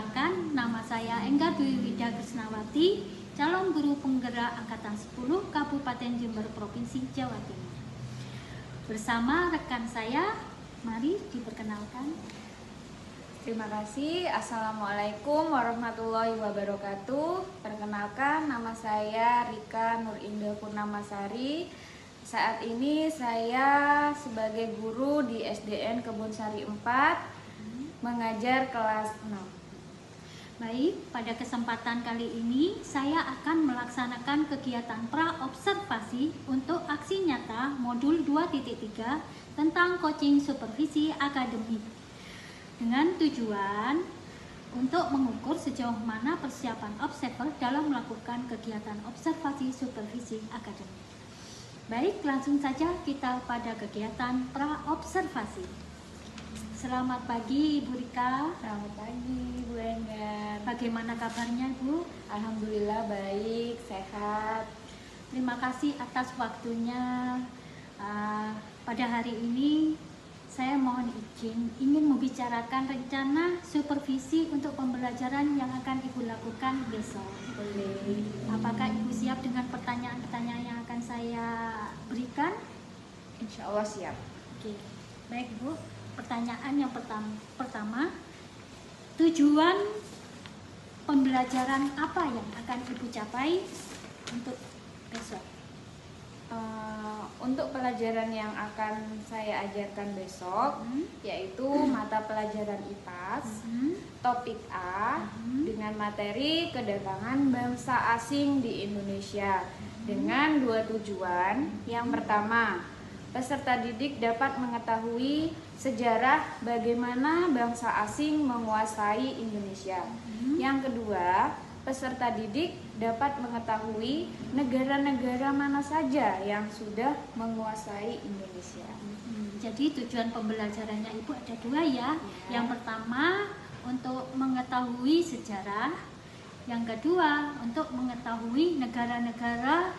Perkenalkan, nama saya Enggar Dwi Wida Krisnawati, calon guru penggerak Angkatan 10 Kabupaten Jember Provinsi Jawa Timur. Bersama rekan saya, mari diperkenalkan. Terima kasih. Assalamualaikum warahmatullahi wabarakatuh. Perkenalkan, nama saya Rika Nur Indah Purnamasari. Saat ini saya sebagai guru di SDN Kebonsari 4 mengajar kelas 6. Baik, pada kesempatan kali ini saya akan melaksanakan kegiatan pra-observasi untuk aksi nyata modul 2.3 tentang coaching supervisi akademik dengan tujuan untuk mengukur sejauh mana persiapan observer dalam melakukan kegiatan observasi supervisi akademik. Baik, langsung saja kita pada kegiatan pra-observasi. Selamat pagi Ibu Rika. Selamat pagi Bu Enggar. Bagaimana kabarnya Ibu? Alhamdulillah baik, sehat. Terima kasih atas waktunya. Pada hari ini saya mohon izin ingin membicarakan rencana supervisi untuk pembelajaran yang akan Ibu lakukan besok. Boleh. Apakah Ibu siap dengan pertanyaan-pertanyaan yang akan saya berikan? Insya Allah siap. Oke, baik Bu. Pertanyaan yang pertama, tujuan pembelajaran apa yang akan Ibu capai untuk besok? Untuk pelajaran yang akan saya ajarkan besok, yaitu mata pelajaran IPAS, topik A, dengan materi kedatangan bangsa asing di Indonesia, dengan dua tujuan. Yang pertama, peserta didik dapat mengetahui sejarah bagaimana bangsa asing menguasai Indonesia. Yang kedua, peserta didik dapat mengetahui negara-negara mana saja yang sudah menguasai Indonesia. Jadi tujuan pembelajarannya Ibu ada dua ya. Yang pertama untuk mengetahui sejarah, yang kedua untuk mengetahui negara-negara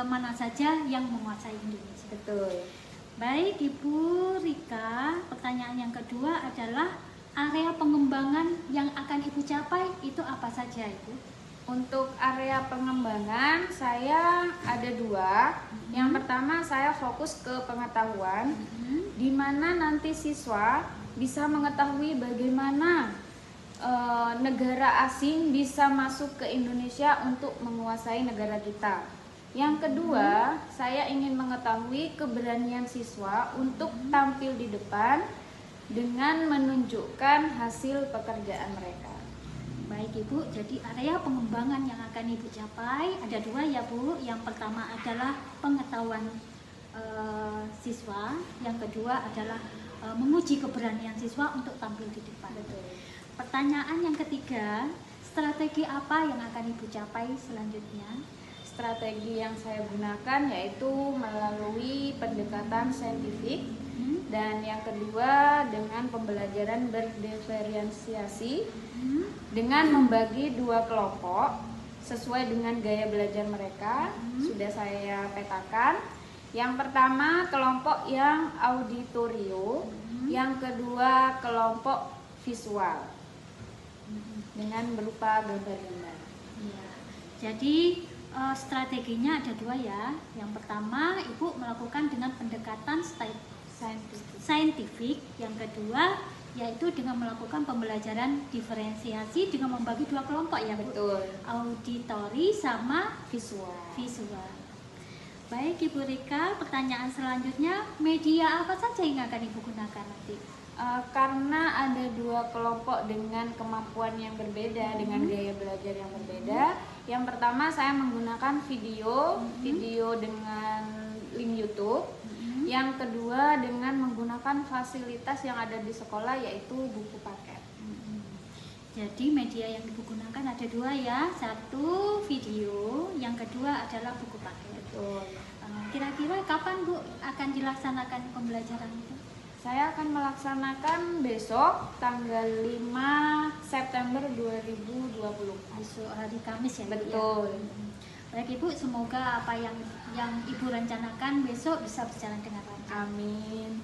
mana saja yang menguasai Indonesia. Betul. Baik Ibu Rika, pertanyaan yang kedua adalah area pengembangan yang akan Ibu capai itu apa saja Ibu? Untuk area pengembangan saya ada dua. Yang pertama saya fokus ke pengetahuan, di mana nanti siswa bisa mengetahui bagaimana negara asing bisa masuk ke Indonesia untuk menguasai negara kita. Yang kedua, saya ingin mengetahui keberanian siswa untuk tampil di depan dengan menunjukkan hasil pekerjaan mereka. Baik Ibu, jadi area pengembangan yang akan Ibu capai ada dua ya Bu. Yang pertama adalah pengetahuan siswa, yang kedua adalah menguji keberanian siswa untuk tampil di depan. Betul. Pertanyaan yang ketiga, strategi apa yang akan Ibu capai selanjutnya? Strategi yang saya gunakan yaitu melalui pendekatan saintifik, dan yang kedua dengan pembelajaran berdiferensiasi dengan membagi dua kelompok sesuai dengan gaya belajar mereka. Sudah saya petakan. Yang pertama kelompok yang auditorio, yang kedua kelompok visual dengan berupa gambar-gambar. Ya, jadi strateginya ada dua ya. Yang pertama Ibu melakukan dengan pendekatan saintifik. Yang kedua yaitu dengan melakukan pembelajaran diferensiasi dengan membagi dua kelompok ya Bu. Betul. Auditori sama Visual. Baik Ibu Rika, pertanyaan selanjutnya, media apa saja yang akan Ibu gunakan nanti? Karena ada dua kelompok dengan kemampuan yang berbeda, dengan gaya belajar yang berbeda. Yang pertama saya menggunakan video dengan link YouTube. Yang kedua dengan menggunakan fasilitas yang ada di sekolah yaitu buku paket. Jadi media yang digunakan ada dua ya, satu video, yang kedua adalah buku paket. Betul. Kira-kira kapan Bu akan dilaksanakan pembelajaran itu? Saya akan melaksanakan besok tanggal 5 September 2020. Besok hari Kamis ya? Betul. Ya? Baik Ibu, semoga apa yang Ibu rencanakan besok bisa berjalan dengan lancar. Amin.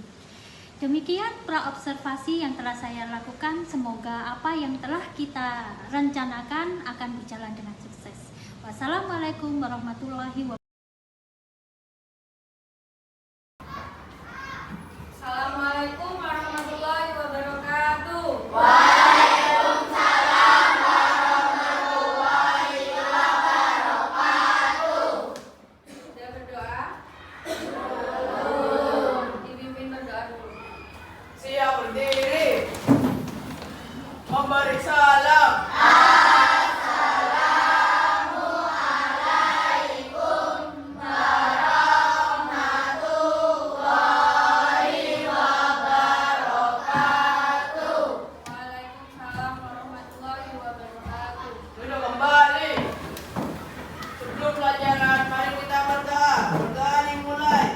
Demikian praobservasi yang telah saya lakukan. Semoga apa yang telah kita rencanakan akan berjalan dengan sukses. Wassalamualaikum warahmatullahi wabarakatuh. Assalamualaikum warahmatullahi wabarakatuh. Waalaikumsalam warahmatullahi wabarakatuh. Sudah berdoa? Dipimpin berdoa dulu. Siap berdiri. Memberi salam. Waalaikumsalam warahmatullahi wabarakatuh. Duduk kembali. Sebelum pelajaran, mari kita berdoa. Berdoa dimulai.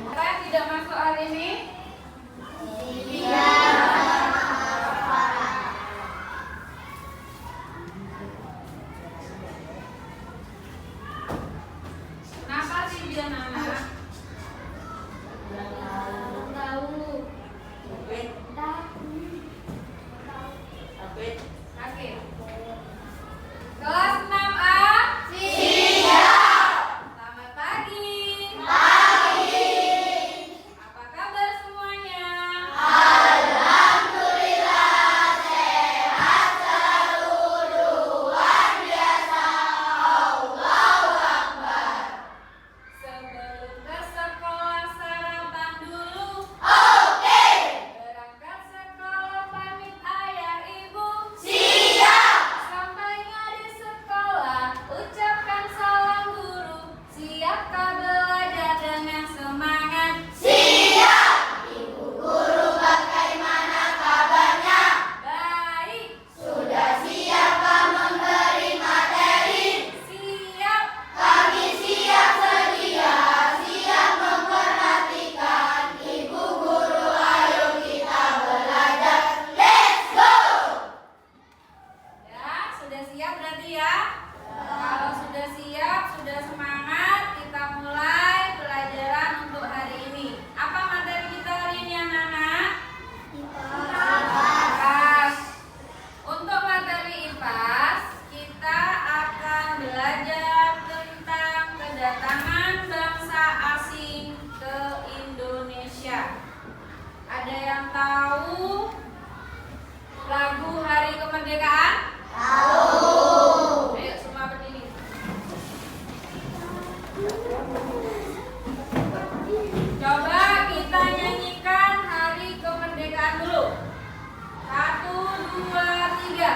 Siapa yang tidak masuk hari ini? Kenapa sih dia anak? Sakit. Kelas 6A. Selamat pagi. Apa kabar semuanya? Sebelum ke sekolah sarapan dulu. Berangkat sekolah pamit ayah ibu. Sampainya di sekolah ucapkan salam guru. Siapkah belajar dengan semangat? Baik. Siap. Ya, sudah siap berarti ya? Kalau sudah siap, sudah semangat, kita mulai pelajaran untuk hari ini. Apa materi kita hari ini, anak-anak? IPAS. Untuk materi IPAS, kita akan belajar tentang kedatangan bangsa asing ke Indonesia. Ada yang tahu lagu Hari Kemerdekaan? Ayo semua berdiri. Coba kita nyanyikan Hari Kemerdekaan dulu. 1, 2, 3.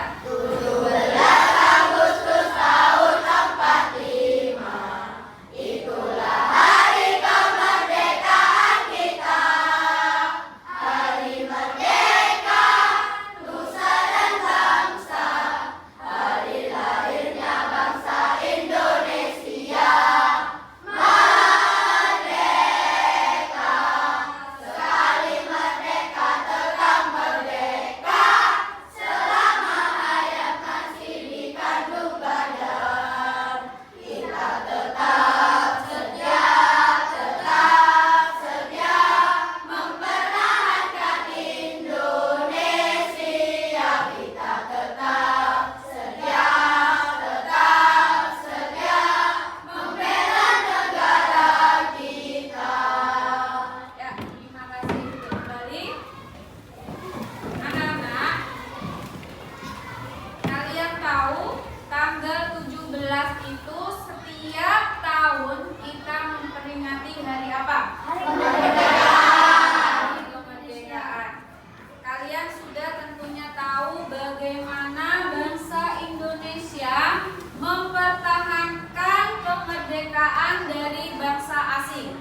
tahun kita memperingati hari apa? Hari kemerdekaan. Kalian sudah tentunya tahu bagaimana bangsa Indonesia mempertahankan kemerdekaan dari bangsa asing.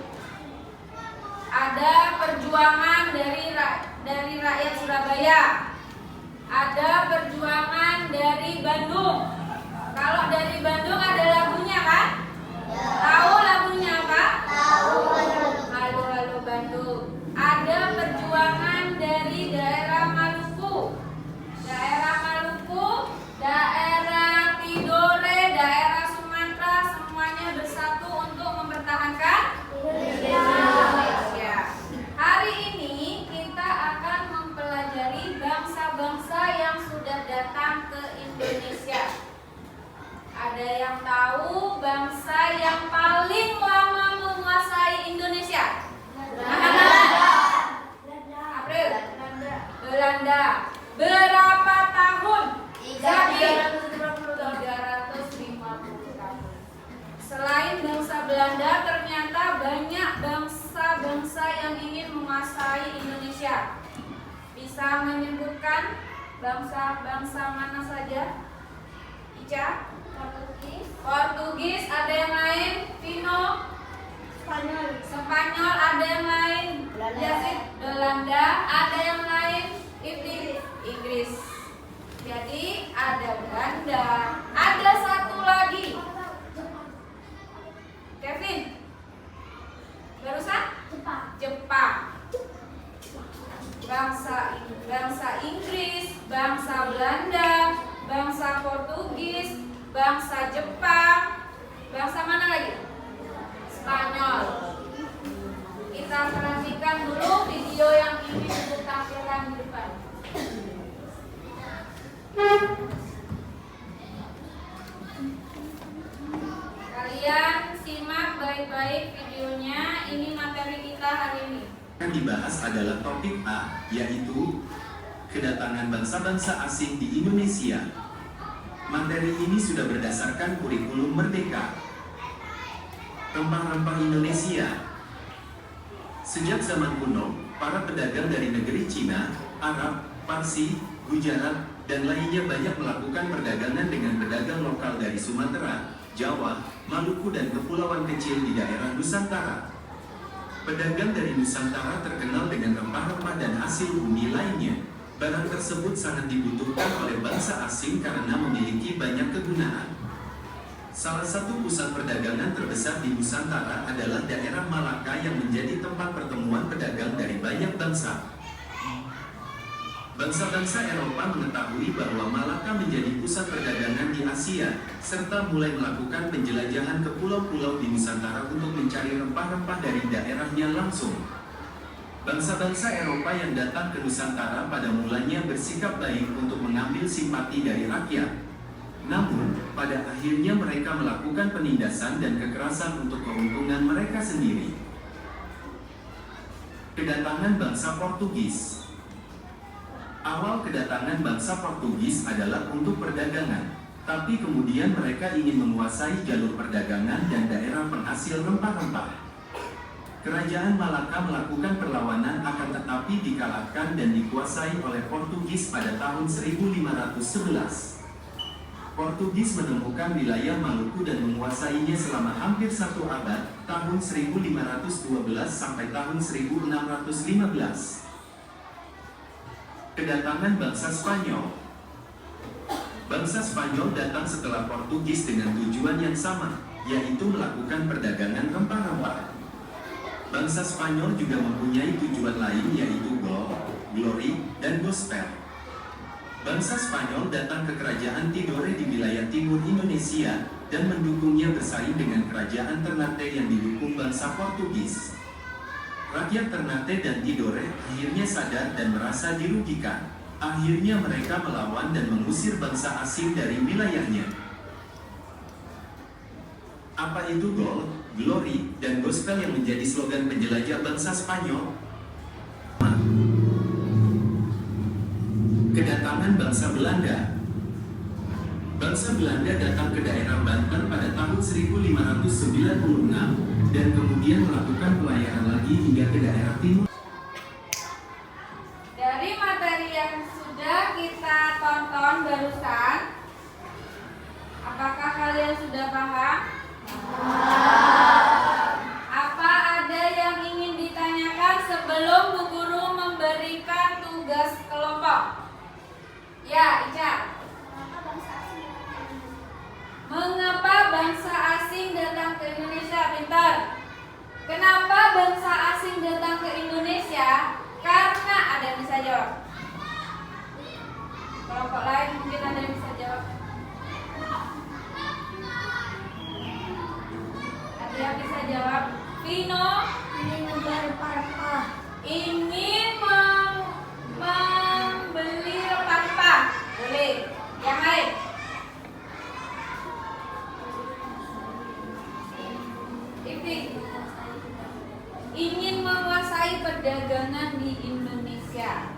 Ada perjuangan dari rakyat Surabaya. Ada perjuangan dari Bandung. Kalau dari Bandung ada lagunya kan? Tahu lagunya apa? Halo Halo Bandung. Ada perjuangan dari daerah Maluku. Daerah Tidore, daerah Sumatera, semuanya bersatu untuk mempertahankan Indonesia. Hari ini kita akan mempelajari bangsa-bangsa yang sudah datang ke Indonesia. Ada yang tahu bangsa yang paling lama menguasai Indonesia? April. Belanda. Berapa tahun? 350 tahun. Selain bangsa Belanda, ternyata banyak bangsa-bangsa yang ingin menguasai Indonesia. Bisa menyebutkan bangsa-bangsa mana saja? Ica? Portugis, ada yang lain? Pino? Spanyol, ada yang lain? Belanda, ada yang lain? Inggris. Jadi ada Belanda. Ada satu lagi. Kevin? Barusan? Jepang. Bangsa Inggris, bangsa Belanda, bangsa Portugis, bangsa Jepang, bangsa mana lagi? Spanyol. Kita perhatikan dulu video yang ini untuk tampilkan di depan. Kalian simak baik-baik videonya. Ini materi kita hari ini. Yang dibahas adalah topik A, yaitu kedatangan bangsa-bangsa asing di Indonesia. Materi ini sudah berdasarkan kurikulum Merdeka. Rempah-rempah Indonesia. Sejak zaman kuno, para pedagang dari negeri Cina, Arab, Parsi, Gujarat, dan lainnya banyak melakukan perdagangan dengan pedagang lokal dari Sumatera, Jawa, Maluku, dan kepulauan kecil di daerah Nusantara. Pedagang dari Nusantara terkenal dengan rempah-rempah dan hasil bumi lainnya. Barang tersebut sangat dibutuhkan oleh bangsa asing karena memiliki banyak kegunaan. Salah satu pusat perdagangan terbesar di Nusantara adalah daerah Malaka yang menjadi tempat pertemuan pedagang dari banyak bangsa. Bangsa-bangsa Eropa mengetahui bahwa Malaka menjadi pusat perdagangan di Asia, serta mulai melakukan penjelajahan ke pulau-pulau di Nusantara untuk mencari rempah-rempah dari daerahnya langsung. Bangsa-bangsa Eropa yang datang ke Nusantara pada mulanya bersikap baik untuk mengambil simpati dari rakyat. Namun, pada akhirnya mereka melakukan penindasan dan kekerasan untuk keuntungan mereka sendiri. Kedatangan bangsa Portugis. Awal kedatangan bangsa Portugis adalah untuk perdagangan, tapi kemudian mereka ingin menguasai jalur perdagangan dan daerah penghasil rempah-rempah. Kerajaan Malaka melakukan perlawanan akan tetapi dikalahkan dan dikuasai oleh Portugis pada tahun 1511. Portugis menemukan wilayah Maluku dan menguasainya selama hampir 1 abad, tahun 1512 sampai tahun 1615. Kedatangan bangsa Spanyol. Bangsa Spanyol datang setelah Portugis dengan tujuan yang sama, yaitu melakukan perdagangan rempah-rempah. Bangsa Spanyol juga mempunyai tujuan lain, yaitu gold, glory, dan gospel. Bangsa Spanyol datang ke kerajaan Tidore di wilayah timur Indonesia dan mendukungnya bersaing dengan kerajaan Ternate yang didukung bangsa Portugis. Rakyat Ternate dan Tidore akhirnya sadar dan merasa dirugikan. Akhirnya mereka melawan dan mengusir bangsa asing dari wilayahnya. Apa itu gold, glory, dan gospel yang menjadi slogan penjelajah bangsa Spanyol? Kedatangan bangsa Belanda. Bangsa Belanda datang ke daerah Banten pada tahun 1596 dan kemudian melakukan pelayaran lagi hingga ke daerah timur. Dari materi yang sudah kita tonton barusan, apakah kalian sudah paham? Apa ada yang ingin ditanyakan sebelum Bu Guru memberikan tugas kelompok? Ya, Ica. Mengapa bangsa asing datang ke Indonesia? Pintar. Kenapa bangsa asing datang ke Indonesia? Karena ada yang bisa jawab. Kelompok lain mungkin ada yang bisa jawab. Ada yang bisa jawab? Vino ingin membeli rempah-rempah. Boleh. Yang lain? Ingin menguasai perdagangan di Indonesia.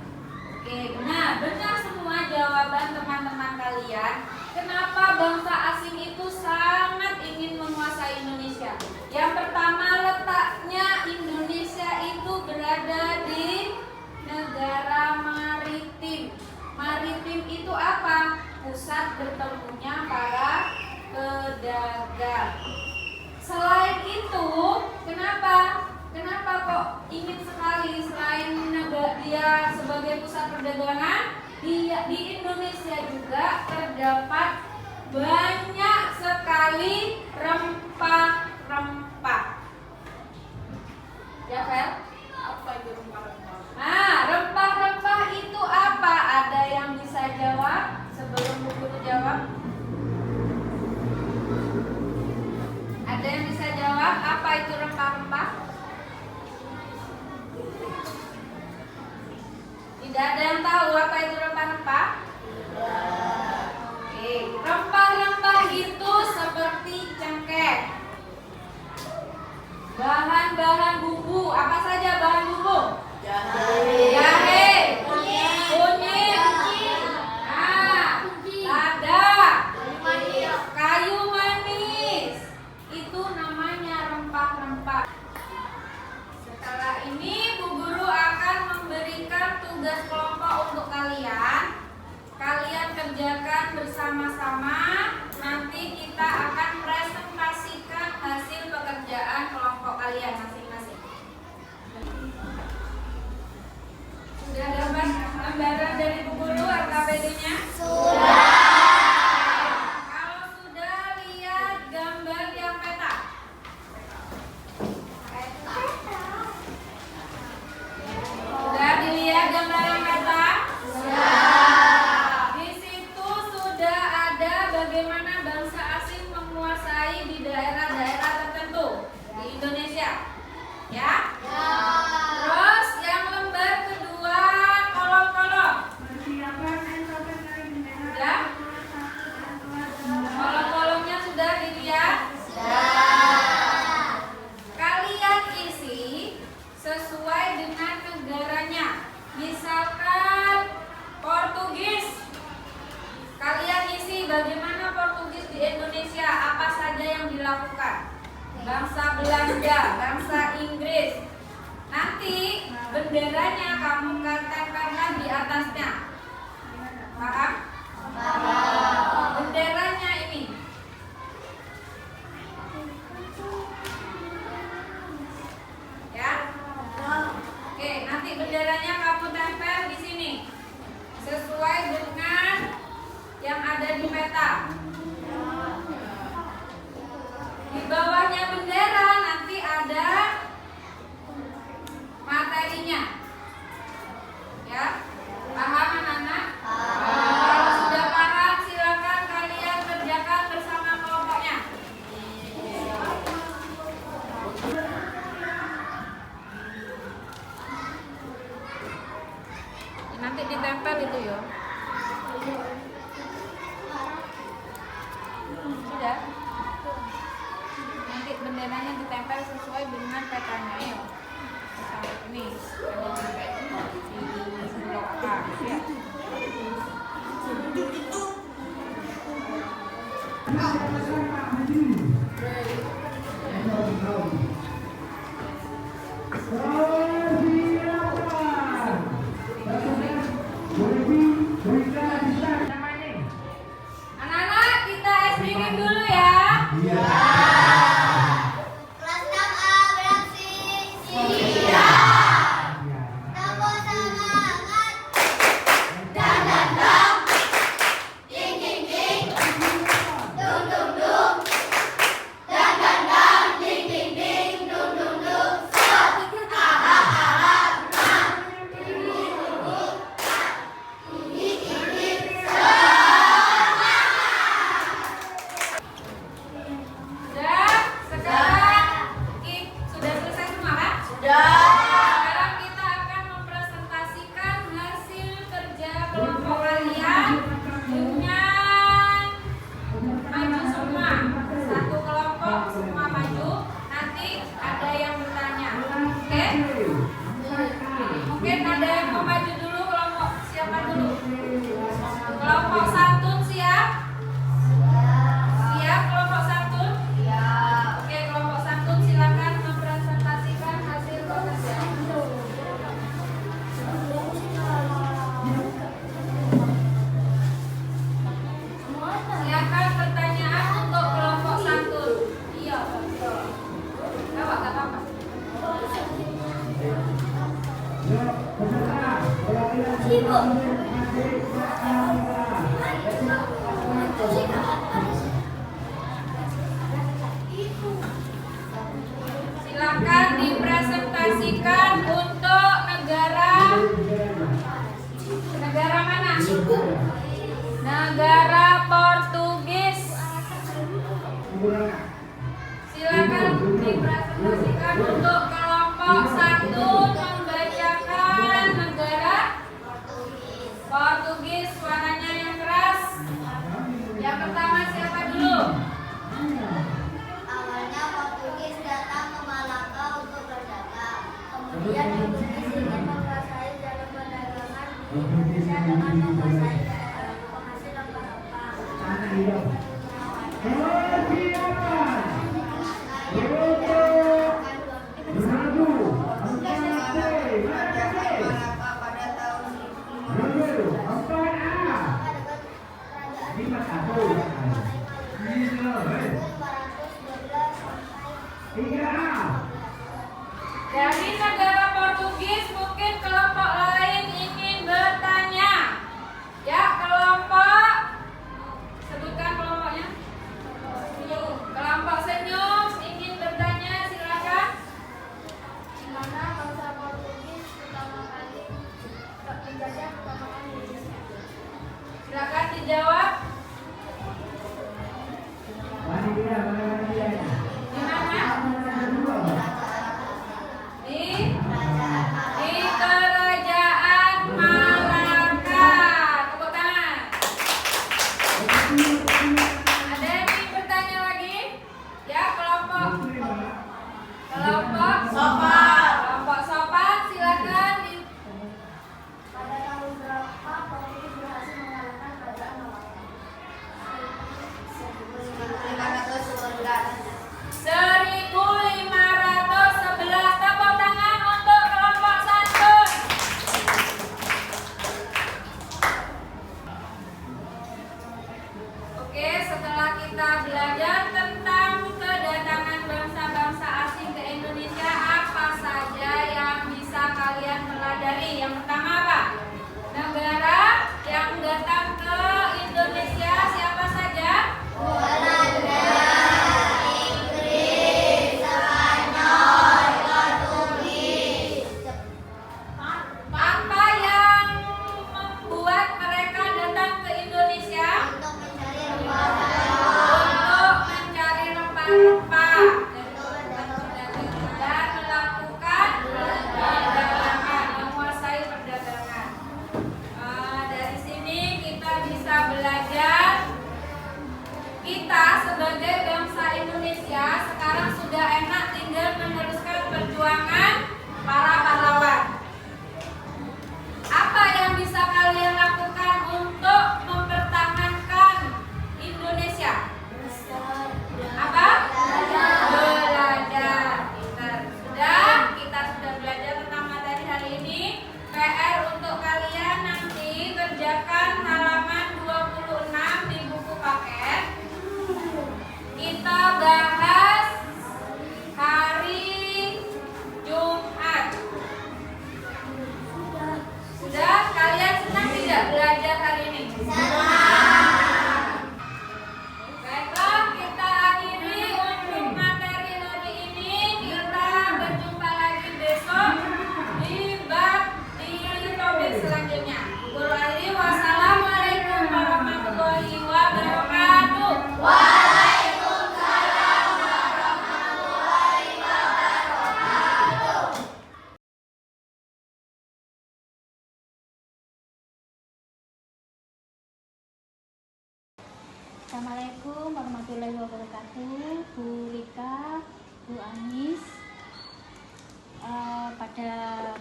Oke, benar semua jawaban teman-teman kalian. Kenapa bangsa asing itu sangat ingin menguasai Indonesia? Yang pertama, letaknya Indonesia itu berada di negara maritim. Maritim itu apa? Pusat bertemunya para pedagang. Selain itu, kenapa kok ingin sekali selain dia sebagai pusat perdagangan, di Indonesia juga terdapat banyak sekali rempah-rempah. Ya, Fer? Apa itu rempah-rempah? Nah, rempah-rempah itu apa? Ada yang bisa jawab sebelum Bu Guru jawab? Ada yang bisa jawab apa itu rempah-rempah? Tidak ada yang tahu apa itu rempah-rempah? Oke, rempah-rempah itu seperti cengkeh. Bahan-bahan bumbu, apa saja bahan bumbu? Jahe, kunyit, lada, kayu manis. Itu namanya rempah-rempah. Setelah ini Bu Guru akan memberikan tugas kelompok untuk kalian. Kalian kerjakan bersama-sama. Nanti kita akan presentasikan hasil pekerjaan kelompok kalian masing-masing. Sudah dapat gambaran dari Bu Guru RKPD-nya? Sudah. Kalau sudah, lihat gambar yang peta. Sudah dilihat gambar yang peta? Sudah. Di situ sudah ada bagaimana bangsa asing menguasai di daerah-daerah tertentu di Indonesia. Ya? Terus yang lembar kedua, kolom-kolom. Sudah? Kolom-kolomnya sudah dilihat? Sudah. Kalian isi sesuai dengan negaranya. Misalkan Portugis, kalian isi bagaimana Portugis di Indonesia, apa saja yang dilakukan. Bangsa Belanda, bangsa Inggris. Nanti benderanya kamu tempelkan di atasnya. Paham? Benderanya ini. Ya? Oke, nanti benderanya kamu tempel di sini sesuai dengan yang ada di peta. Di bawahnya bendera nanti ada materinya. Ya? Paham anak-anak? Kalau sudah paham, silakan kalian kerjakan bersama kelompoknya. Nanti ditempel itu ya. Sudah. Nanti benderanya ditempel sesuai dengan petanya ya. Misalnya ini ada di blok A ya. Anak-anak, kita es minum dulu ya. Kelas 6A beraksi. Siap. Tempo semangat. Dan dong. Ding ding ding. Dung dung dung. Dan dong. Ding ding ding. Dung dung dung. Stop. Ahap ahap. Nah. Sudah selesai semua kan? Sudah. Sekarang kita akan mempresentasikan hasil kerja kelompok kalian dengan maju semua. Satu kelompok semua maju. Nanti ada yang bertanya. Oke? Mungkin ada yang mau maju dulu, kelompok siapa dulu? Kelompok santun siap? Siap kelompok santun? Oke, kelompok santun silakan mempresentasikan hasil kerja. Silakan pertanyaan untuk kelompok santun. Iya, betul. Gak apa-apa. Silakan dipresentasikan untuk negara mana? Negara Portugis. Silakan dipresentasikan untuk kelompok santun membacakan negara Portugis. Suaranya yang keras. Yang pertama siapa dulu? Awalnya Portugis datang ke Malaka untuk berdagang. Kemudian Portugis ingin menguasai jalur perdagangan di Indonesia dengan menguasai daerah penghasil rempah-rempah. Pada tahun 1512 Dari negara Portugis mungkin kelompok lain ingin bertanya. Ya, kelompok sebutkan kelompoknya. Kelompok senyum ingin bertanya, silakan. di mana bangsa Portugis pertama kali menjajah pertama kali Indonesia. Silakan dijawab. Di mana? Di Kerajaan Malaka. Tepuk tangan. Ada yang ingin bertanya lagi? Ya, kelompok Sopan. Kelompok sopan, silakan di Pada tahun berapa Portugis berhasil mengalahkan kerajaan Malaka? 1511. Tepuk tangan untuk kelompok santun. Oke, setelah kita belajar tentang kedatangan bangsa-bangsa asing ke Indonesia, apa saja yang bisa kalian pelajari? Yang pertama apa? Negara yang datang ke Indonesia siapa saja? Belanda, Inggris, Spanyol, Portugis. Apa yang membuat mereka datang ke Indonesia? Untuk mencari rempah-rempah. Untuk mencari rempah-rempah dan melakukan perdagangan, menguasai perdagangan. Dari sini kita bisa belajar, kita sebagai bangsa Indonesia sekarang sudah enak tinggal meneruskan perjuangan para pahlawan. Apa yang bisa kalian lakukan untuk mempertahankan Indonesia? Assalamualaikum warahmatullahi wabarakatuh, Bu Rika, Bu Anis. Pada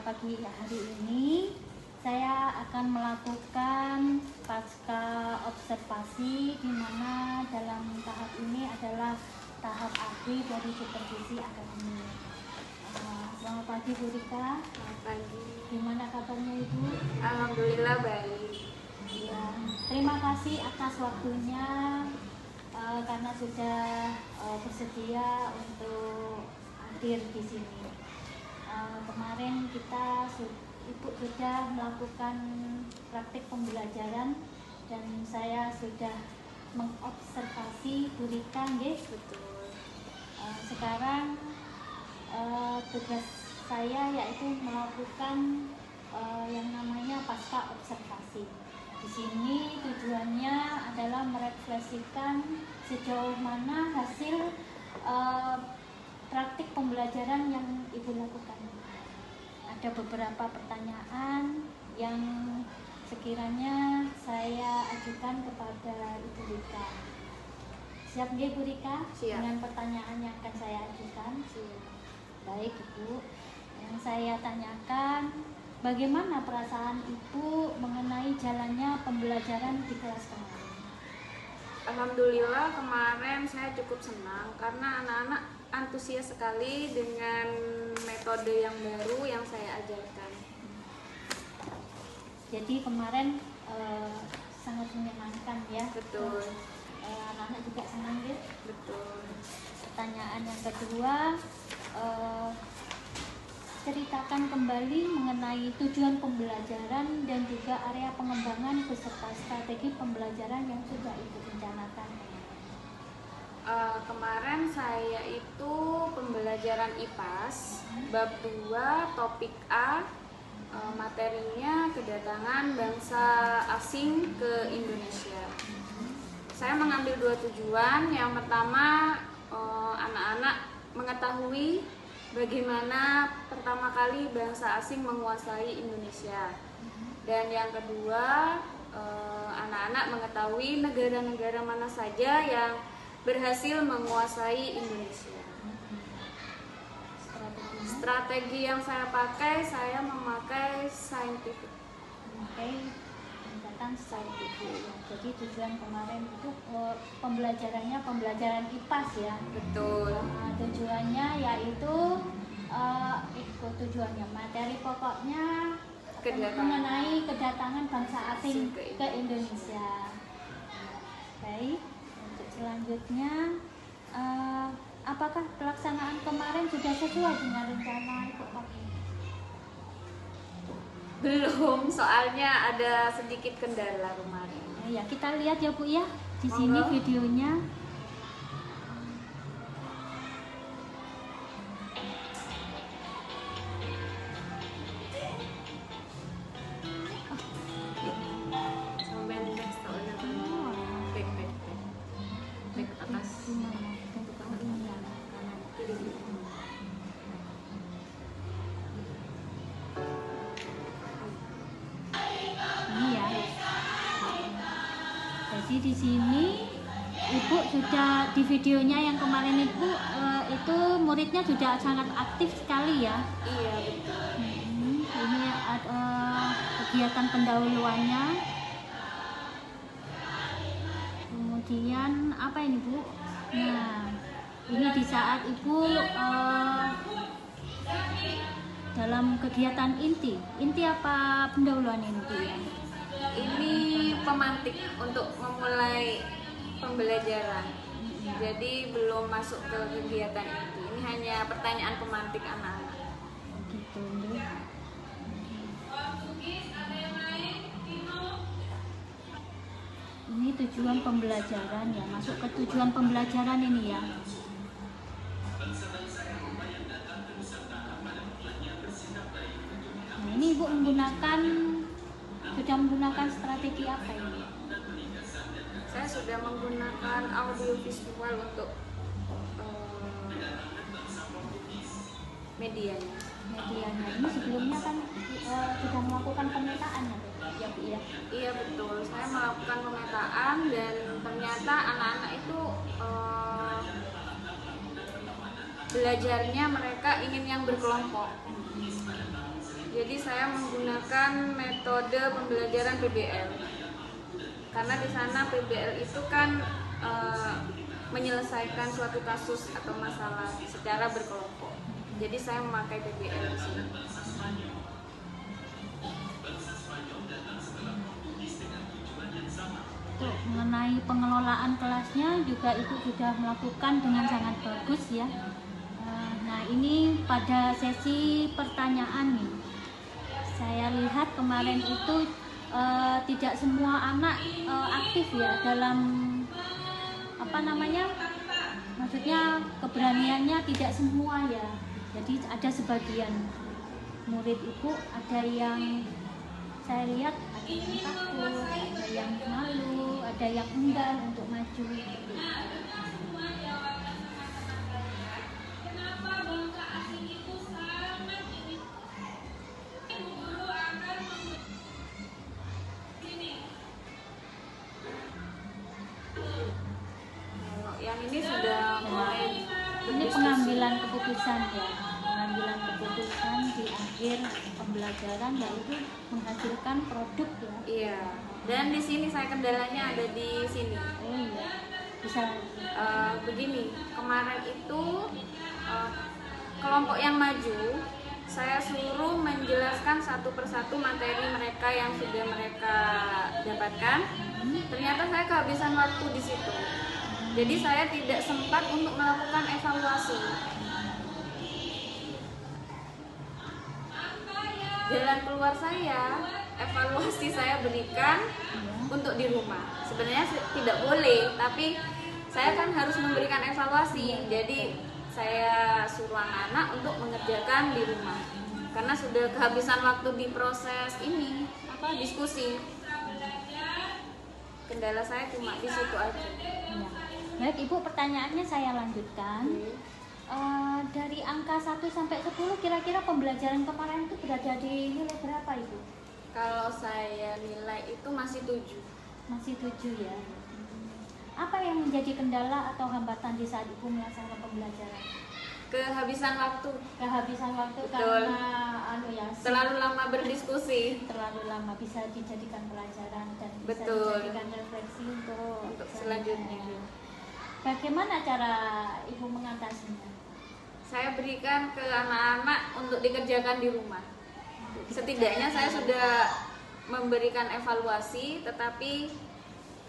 pagi hari ini saya akan melakukan pasca observasi, di mana dalam tahap ini adalah tahap akhir dari supervisi akademik. Selamat pagi Bu Rika. Selamat pagi. Gimana kabarnya Ibu? Alhamdulillah baik. Ya, terima kasih atas waktunya, karena sudah bersedia untuk hadir di sini. Kemarin Ibu sudah melakukan praktik pembelajaran dan saya sudah mengobservasi Bu Rika, nggih? Betul. Sekarang tugas saya yaitu melakukan yang namanya pasca observasi. Di sini tujuannya adalah merefleksikan sejauh mana hasil praktik pembelajaran yang Ibu lakukan. Ada beberapa pertanyaan yang sekiranya saya ajukan kepada Ibu Rika. Siap nggih Bu Rika? Siap. Dengan pertanyaan yang akan saya ajukan? Siap. Baik Ibu, yang saya tanyakan, bagaimana perasaan Ibu mengenai jalannya pembelajaran di kelas kemarin? Alhamdulillah kemarin saya cukup senang karena anak-anak antusias sekali dengan metode yang baru yang saya ajarkan. Jadi kemarin sangat menyenangkan ya. Betul. Anak-anak juga senang ya. Betul. Pertanyaan yang kedua, ceritakan kembali mengenai tujuan pembelajaran dan juga area pengembangan beserta strategi pembelajaran yang sudah Ibu rencanakan. Kemarin saya itu pembelajaran IPAS bab 2 topik A, materinya kedatangan bangsa asing ke Indonesia. Saya mengambil 2 tujuan. Yang pertama, anak-anak mengetahui bagaimana pertama kali bangsa asing menguasai Indonesia. Dan yang kedua, anak-anak mengetahui negara-negara mana saja yang berhasil menguasai Indonesia. Strategi yang saya pakai, saya memakai scientific. Oke, pendekatan scientific. Jadi tujuan kemarin itu pembelajarannya pembelajaran IPAS ya. Betul. Tujuannya yaitu tujuannya materi pokoknya mengenai kedatangan bangsa asing ke Indonesia. Baik, untuk selanjutnya, apakah pelaksanaan kemarin sudah sesuai dengan rencana Ibu pakai? Belum, soalnya ada sedikit kendala kemarin. Ya, kita lihat ya Bu ya, di sini videonya. Sampai next soalnya back atas. Ini ya. Jadi di sini Ibu sudah di videonya yang kemarin itu muridnya sudah sangat aktif sekali ya. Iya betul. Ini ada kegiatan pendahuluannya. Kemudian apa ini Bu? Nah, ini di saat Ibu dalam kegiatan inti apa pendahuluan inti ya? Ini pemantik untuk memulai pembelajaran. Jadi belum masuk ke kegiatan inti. Ini hanya pertanyaan pemantik anak-anak. Gitu nih. Ini tujuan pembelajaran ya, masuk ke tujuan pembelajaran ini ya. Nah, ini Ibu sudah menggunakan strategi apa ini? Saya sudah menggunakan audio visual untuk medianya. medianya ini sebelumnya kan sudah melakukan pemetaan ya Bu ya? Iya betul, saya melakukan pemetaan dan ternyata anak-anak itu belajarnya mereka ingin yang berkelompok. Jadi saya menggunakan metode pembelajaran PBL. Karena di sana PBL itu kan menyelesaikan suatu kasus atau masalah secara berkelompok. Jadi saya memakai PBL di sini. Untuk mengenai pengelolaan kelasnya juga Ibu sudah melakukan dengan sangat bagus ya. Nah ini pada sesi pertanyaan nih, saya lihat kemarin itu tidak semua anak aktif ya dalam maksudnya keberaniannya tidak semua ya. Jadi ada sebagian murid Ibu ada yang saya lihat ada yang takut, ada yang malu, ada yang enggan untuk maju. Yang ini sudah mulai Ini pengambilan keputusan ya, pengambilan keputusan di akhir pembelajaran yaitu menghasilkan produk ya. Iya. Dan di sini saya kendalanya ada di sini. Oh iya, bisa. Begini, kemarin itu kelompok yang maju saya suruh menjelaskan satu persatu materi mereka yang sudah mereka dapatkan. Ternyata saya kehabisan waktu di situ. Jadi saya tidak sempat untuk melakukan evaluasi. Jalan keluar saya, evaluasi saya berikan untuk di rumah. Sebenarnya tidak boleh, tapi saya kan harus memberikan evaluasi. Jadi saya suruh anak-anak untuk mengerjakan di rumah. Karena sudah kehabisan waktu di proses ini, diskusi. Kendala saya cuma di situ aja. Ya. Baik Ibu, pertanyaannya saya lanjutkan. Dari angka 1 sampai 10 kira-kira pembelajaran kemarin itu berada di nilai berapa Ibu? Kalau saya nilai itu masih 7. Masih 7 ya. Apa yang menjadi kendala atau hambatan di saat Ibu melaksanakan pembelajaran? Kehabisan waktu. Kehabisan waktu. Betul. Karena Terlalu lama berdiskusi. terlalu lama, bisa dijadikan pelajaran dan bisa Betul. dijadikan refleksi untuk selanjutnya. Bagaimana cara Ibu mengatasinya? Saya berikan ke anak-anak untuk dikerjakan di rumah. Setidaknya saya sudah memberikan evaluasi, tetapi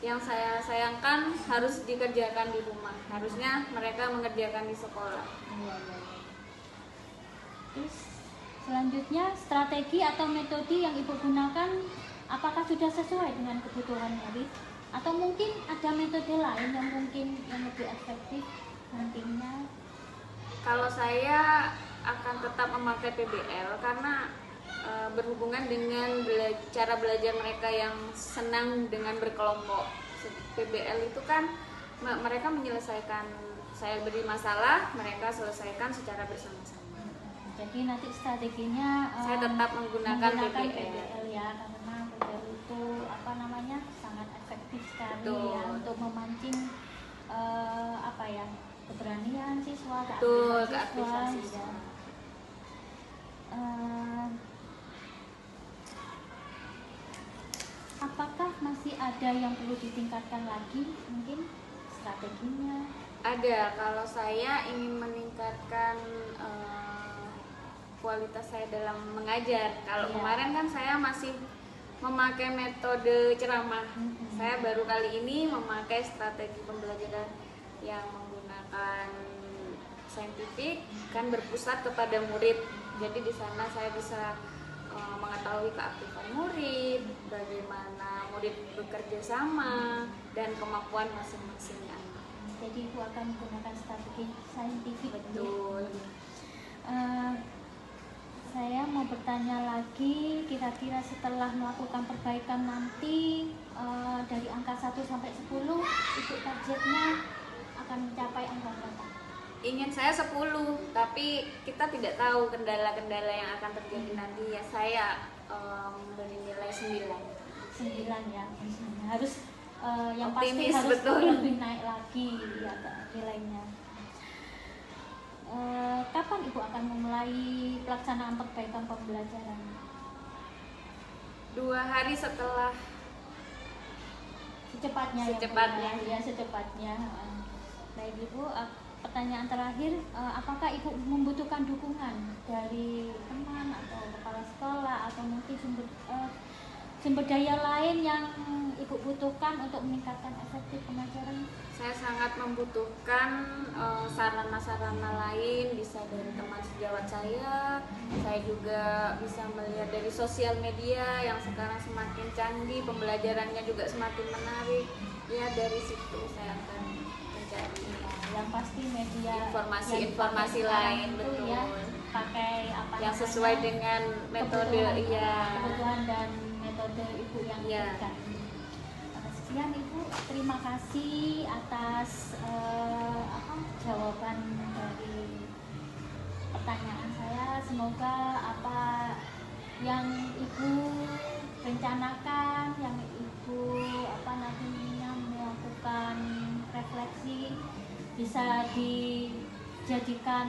yang saya sayangkan harus dikerjakan di rumah. Harusnya mereka mengerjakan di sekolah. Terus selanjutnya strategi atau metode yang Ibu gunakan apakah sudah sesuai dengan kebutuhan murid? Atau mungkin ada metode lain yang mungkin yang lebih efektif nantinya? Kalau saya akan tetap memakai PBL karena berhubungan dengan cara belajar mereka yang senang dengan berkelompok. PBL itu kan mereka menyelesaikan, saya beri masalah, mereka selesaikan secara bersama-sama. Jadi nanti strateginya Saya tetap menggunakan PBL ya, karena PBL itu sangat efektif sekali. Betul. Ya untuk memancing keberanian siswa, Betul, keaktifan keaktifan siswa. siswa. Apakah masih ada yang perlu ditingkatkan lagi mungkin strateginya? Ada, kalau saya ingin meningkatkan kualitas saya dalam mengajar. Kalau Iya. kemarin kan saya masih memakai metode ceramah. Saya baru kali ini memakai strategi pembelajaran yang menggunakan saintifik, kan berpusat kepada murid. Jadi di sana saya bisa mengetahui keaktifan murid, bagaimana murid bekerja sama, dan kemampuan masing-masing anak. Jadi Ibu akan menggunakan strategi saintifik. Betul. Saya mau bertanya lagi, kira-kira setelah melakukan perbaikan nanti dari angka 1 sampai 10, Ibu targetnya akan mencapai angka berapa? Ingin saya 10, tapi kita tidak tahu kendala-kendala yang akan terjadi nanti. Ya saya memberi nilai 9. 9 ya. Harus yang Optimis, pasti harus betul. lebih naik lagi ya nilainya. Kapan Ibu akan memulai pelaksanaan perbaikan pembelajaran? 2 hari setelah. Secepatnya. Secepatnya. Ya secepatnya. Baik Ibu, pertanyaan terakhir, apakah Ibu membutuhkan dukungan dari teman atau kepala sekolah atau mungkin sumber daya lain yang Ibu butuhkan untuk meningkatkan efektif pengajaran? Saya sangat membutuhkan sarana-sarana lain, bisa dari teman sejawat saya juga bisa melihat dari sosial media yang sekarang semakin canggih, pembelajarannya juga semakin menarik. Ya dari situ saya akan mencari Yang pasti media informasi yang lain, itu betul. ya, pakai apa yang namanya, sesuai dengan metode kebutuhan dan metode Ibu yang Iya. diberikan. Sekian Ibu, terima kasih atas jawaban dari pertanyaan saya. Semoga apa yang Ibu rencanakan, yang Ibu nantinya melakukan refleksi bisa dijadikan